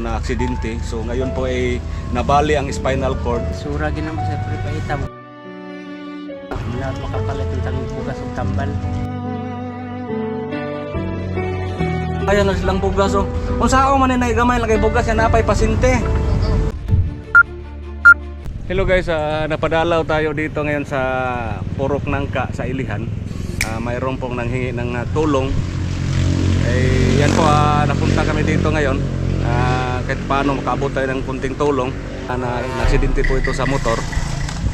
na aksidente. So ngayon po ay nabali ang spinal cord. Sura ginamo sa prepahita mo. Lahat makapalit ng tanong bugas o tambal. Ayan na silang bugas oh. Kung sao man na gamay lagay bugas yan napay pasinte. Hello guys, napadalaw tayo dito ngayon sa Purok Nangka sa Ilihan. Mayroon pong nanghingi ng tulong. Yan po, napunta kami dito ngayon. Kahit paano makaabot tayo ng kunting tulong. Nasidente po ito sa motor.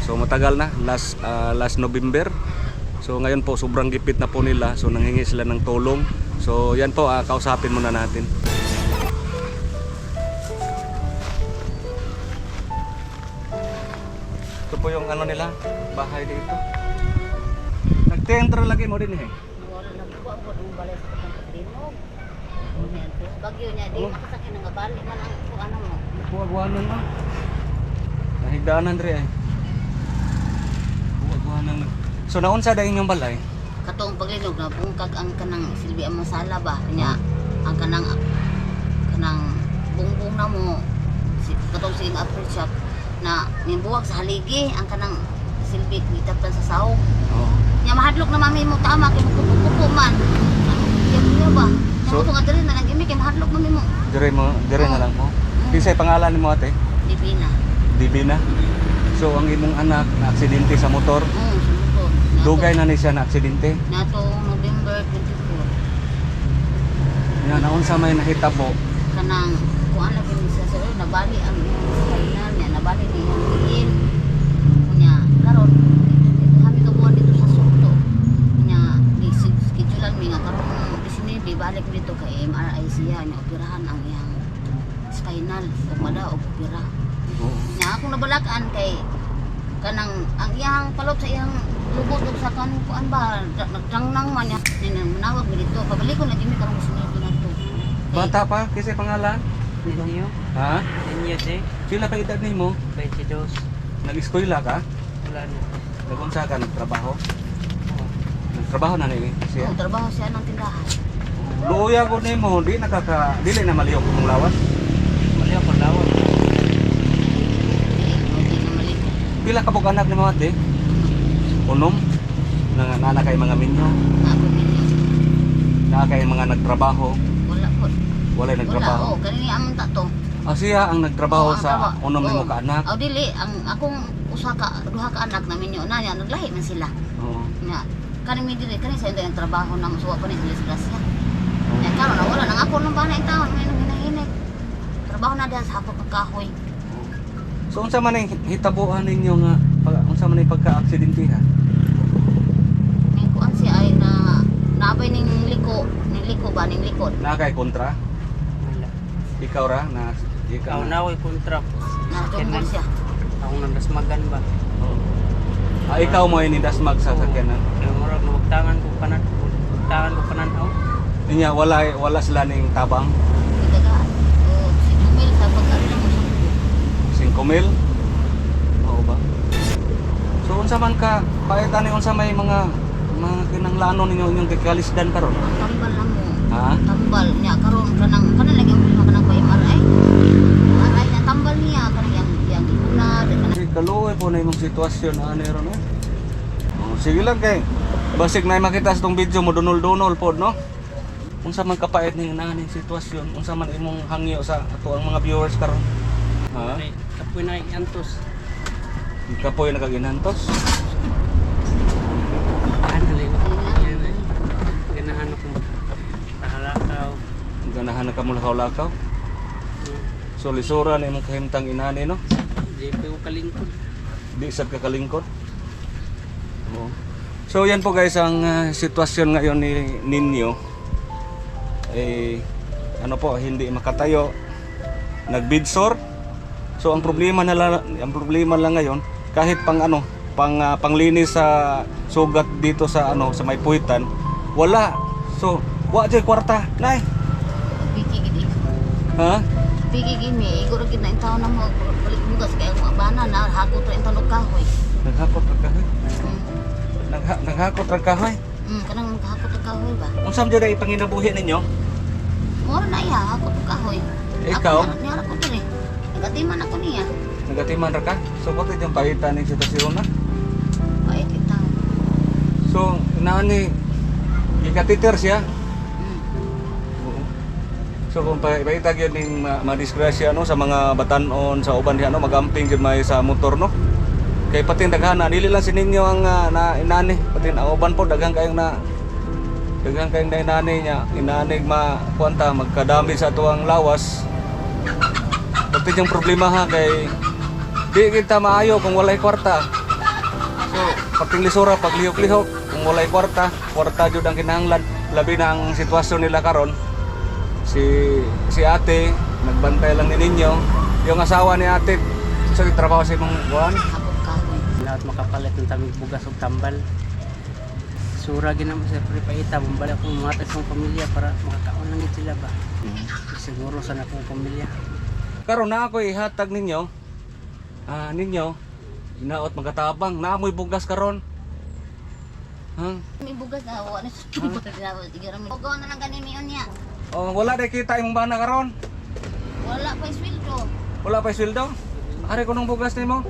So matagal na, last November. So ngayon po sobrang gipit na po nila. So nanghingi sila ng tulong. So yan po, kausapin muna natin. Ito po yung ano nila, bahay dito. Nagte-enter lagi mo din eh. Wala na po ang balay sa pagkakatinog. Bagyo niya, di makasakit nga bali man ang ano mo. Buwag-buwanan mo. Nahigdaanan rin eh. Buwag-buwanan. So naunsa dahil yung balay? Katong paglinog na bungkag ang kanang silbi ang masala ba nya ang kanang bungbong na mo katong siling apple shop na nimbuwag sa haligi ang kanang silbi gitaptan sa saog. Oo. Nya mahadlok na mami mo tama kay kupo man. Ano ba? So, So nga diri na lang gimi kay mahadlok mami mo. Dire na lang mo. Kisay pangalan ni mo ate? Divina. Divina. So ang imong anak na aksidente sa motor. Sumutod. Dugay na ni siya na aksidente. Natong November 24 Nga naunsa may nahitabo. kanang kuan na kini sa sir nabali ang final niya nabali ni ang tingin kunya karon kami kabuan dito sa Soto kunya di schedulean mi nga karon di sini di balik dito kay MRI siya nya operahan ang iyang spinal ug mada og opera Oo. nya akong nabalakan kay kanang ang iyang palop sa iyang lubot ug sa kan kuan ba nagdangnang man niya manawag mi dito pabalik ko lagi mi karon gusto niya dito. Bata pa, kisay pangalan? Ninyo? Ha? Ninyo te? Sila pa edad nimo? 22. Nag-eskwela ka? Wala na. Nagunsa ka nagtrabaho? Nagtrabaho na ni siya. Ang trabaho siya ng tindahan. Luya ko nimo, dili na maliyok mong lawas. Mali ako lawat. Hindi na mali. Pila ka pug anak nimo ate? Unom? Nana kay mga minyo, Ako ninyo. na kay mga nagtrabaho. Wala po. Walay Wala. nagtrabaho. Oo, kanini amon tato. Siya ang nagtrabaho Oo, ang sa trabaho. unom nimo Oo. ka anak. Aw dili ang akong duha ka anak na minyo na niya naglahi man sila. Oo. Nya kanimi dili kani sa yung trabaho na musuwa pa ni disgrasya. Nya karon na wala nang ako nang bana in taon may nang hinahinig. Trabaho na diha sa hapon ng kahoy. So unsa man ang hitabuan ninyo nga unsa man ang pagka-aksidente ha? Ning kuan si ay na naabay ning liko ba ning likod. Na kay kontra? Wala. Ikaw ra na Ikaw na ako'y kontrap. Na tumbol siya. Ako nang dasmagan ba? Oo. Ikaw mo ini dasmag sa sakyanan. Kaya murag na magtangan ko kanan. Magtangan ko kanan ako. Inya wala sila ning tabang. Itagaan. O si Jumel sa pagkari na mo siya. 5,000. Oo ba? So unsa man ka paetan ni unsa may mga kinanglanon ninyo inyong kalisdan karon? Tambal na mo. Ha? Tambal niya karon kanang lagi ang problema kanang pa MRI. MRI na tambal niya kanang yang guna kanang Si kaluoy po na imong sitwasyon ani ron eh. Oh, sige lang kay basig na makita sa tong video mo dunol-dunol pod no. Unsa man kapait ning naning sitwasyon, unsa man imong hangyo sa ato ang mga viewers karon? Ha? Kapoy na iantos. Kapoy nakaginantos. Ano lang. Ganahan ako mahalakaw. Ganahan na ka mo lakaw-lakaw. So lisura na imong kahimtang inani no. JP ko kalingkod. Di sad ka kalingkod. Oo. So yan po guys ang sitwasyon ngayon ni ninyo. Ano po, hindi makatayo. Nagbidsor. So ang problema lang ngayon kahit panglinis sa sugat dito sa sa may puwitan, wala. So wa jay kwarta, nay. piki gid. Ha? Piki gid mi iguro gid na in taon na mo balik bugas kay ang mga bana na hakot ra in taon og kahoy. Naghakot ra kahoy. Naghakot ra kahoy. Kanang maghakot og kahoy ba. Unsa man jud ay panginabuhi ninyo? Moro na iya hakot og kahoy. Ikaw? Ako niya ko dire. Nagatiman ako niya. Nagatiman ra ka? So bakit yung pahitan ng sitwasyon na? Ay kita. So, nani ikatiter siya. Mm. Oo. So kung paitag yun ng madisgrasya no, sa mga batanon sa uban diha no, magamping jud may sa motor no. Kay pati daghana dili lang sininyo ang na inani, pati ang uban po daghang kayong inani niya, inanig kuanta magkadami sa tuwang lawas. Pati yung problema ha kay di kita maayo kung walay kwarta. So, pating lisura pag lihok-lihok kung walay kwarta jud ang kinahanglan. Labi na ang sitwasyon nila karon. Si ate nagbantay lang ni ninyo. Yung asawa ni ate sa trabaho sa imong buwan. Ako kahoy. Lahat makapalit ng tamig bugas ug tambal. Sura ginamo sir pre paita bumalik ko matag kong pamilya para makakaon lang gid sila ba. Siguro sa akong pamilya. Karon na ako ihatag ninyo. Ninyo inaot magatabang na amoy bugas karon. Ha? May bugas na wa na sa bugas na tigara mi. Ogaw na lang ganini niya. Oh, wala day kita imong bana karon. Wala pa sweldo. Wala pa sweldo. Ari ko nung bugas nimo.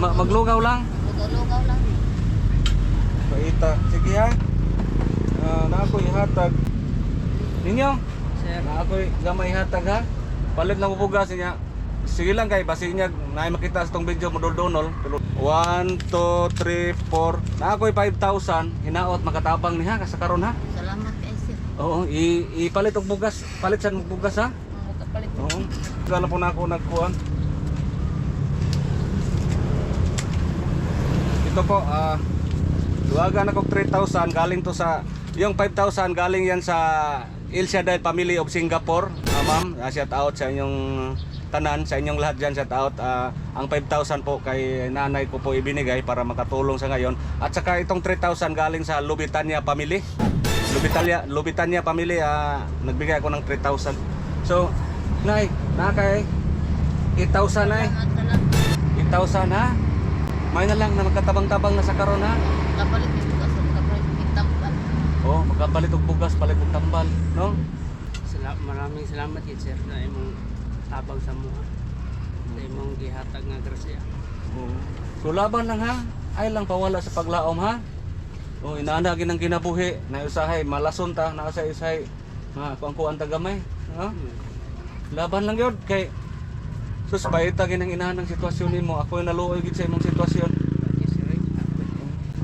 Maglugaw lang. Lugaw-lugaw lang. Paita. Sige ha. Na ako ihatag. Ninyo, Sir, na ako gamay ihatag ha. Palit lang bugas niya. Sige lang kay basi niya na makita sa tong video modol-donol. 1 2 3 4. Na ako 5,000 hinaot makatabang niha sa karon ha. Salamat kay sir. Oo, ipalit og bugas. Palit sa bugas ha. Ang kapalit. Oo. Gala po na ako nagkuhan. Ito po, duwagan ako 3,000 galing to sa, yung 5,000 galing yan sa El Shaddai Family of Singapore. Ma'am, shout out sa inyong tanan, sa inyong lahat dyan, shout out. Ang 5,000 po kay nanay ko po ibinigay para makatulong sa ngayon. At saka itong 3,000 galing sa Lubitania Family. Lubitania Family, nagbigay ako ng 3,000. So, nay, nakay 8,000 nay. Salamat. 8,000 ha. May na lang na magkatabang-tabang na sa karon ha. Kapalit yung bugas, kapalit yung tambal. Oh, magkapalit og bugas, palit og tambal, no? maraming salamat gid sir sa imong tabang sa mga sa imong gihatag nga grasya. Oo. So laban lang ha. Ay lang pawala sa paglaom ha. Oh, inaana ginang kinabuhi, na usahay malason ta, na sa usahay kuan tagamay, ha? Laban lang gyud kay sus paita ginang inahanang sitwasyon nimo. Ako yung naluoy gid sa imong sitwasyon.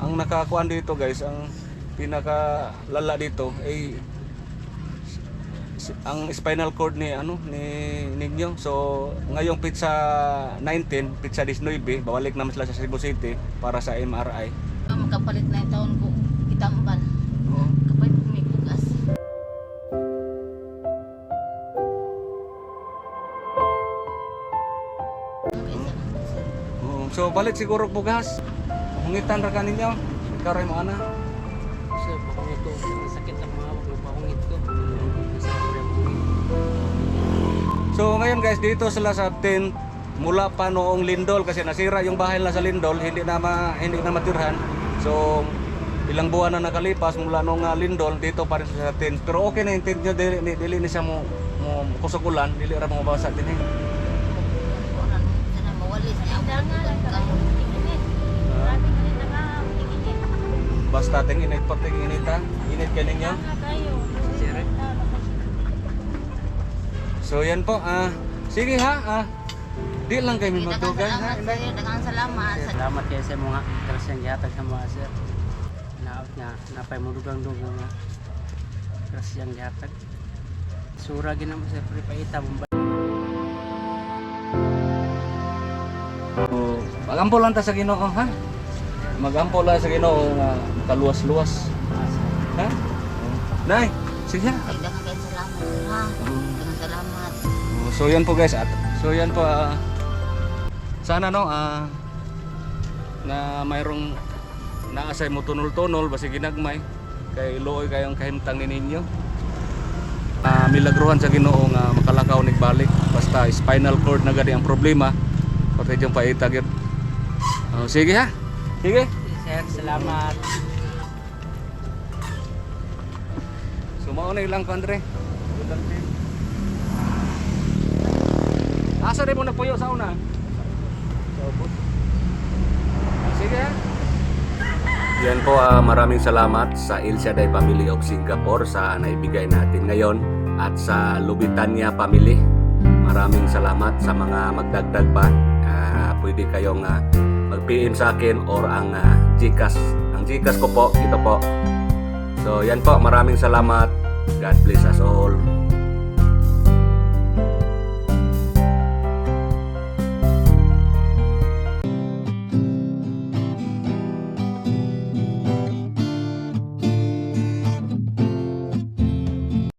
Ang nakakuan dito guys, ang pinaka lala dito ay ang spinal cord ni ninyo. So ngayong pizza 19, pizza 19, bawalik naman sila sa Cebu City para sa MRI. Makapalit na yung taon ko itambal. Oo. Kapalit ko may bugas. Oo. So balik siguro bugas. Mungitan ra ka ninyo. Ikaw ray mo ana. Sir, pakungit ko ang sakit ang mga pakungit ko. Sa So ngayon guys, dito sila sa tent mula pa noong lindol kasi nasira yung bahay nila sa lindol, hindi na matirhan. So ilang buwan na nakalipas mula noong lindol, dito pa rin sila sa tent. Pero okay na yung tent nyo, dili ni siya mo kusukulan, dili ra mo mabasa din eh. Sana mawalis niya ako. Basta ting init pa ting init ha. Init ka ninyo. Sir, So yan po, sige ha, di lang kayo magdugan ha. Daghang salamat. salamat kayo sa mga grasyang gihatag sa mga sir. Naot nga napay mo dugang-dugang nga grasyang gihatag. Sura ginamo sir pre paita mo. Magampo lang ta sa Ginoo ha. Magampo lang sa Ginoo nga kaluwas-luwas. Ha? Nay, sige ha. Daghang kayo salamat sir ha. Daghang salamat. So yan po guys, so yan po sana no na mayroong naasay mo tunol-tunol basi ginagmay kay luoy kayong kahimtang ni ninyo. Milagruhan sa Ginoo nga makalakaw nigbalik basta spinal cord na gadi ang problema pati yung paita gyud. Sige ha. Sige. sir. Salamat. Sumaunay lang ko, Andre. Asa rin mo nagpuyo sa una? Sige ha. Yan po, maraming salamat sa El Shaddai Family of Singapore sa naibigay natin ngayon at sa Lubitania Family. Maraming salamat sa mga magdagdag pa. Pwede kayong mag-PM sa akin or ang GCash. Ang GCash ko po, ito po. So yan po, maraming salamat. God bless us all.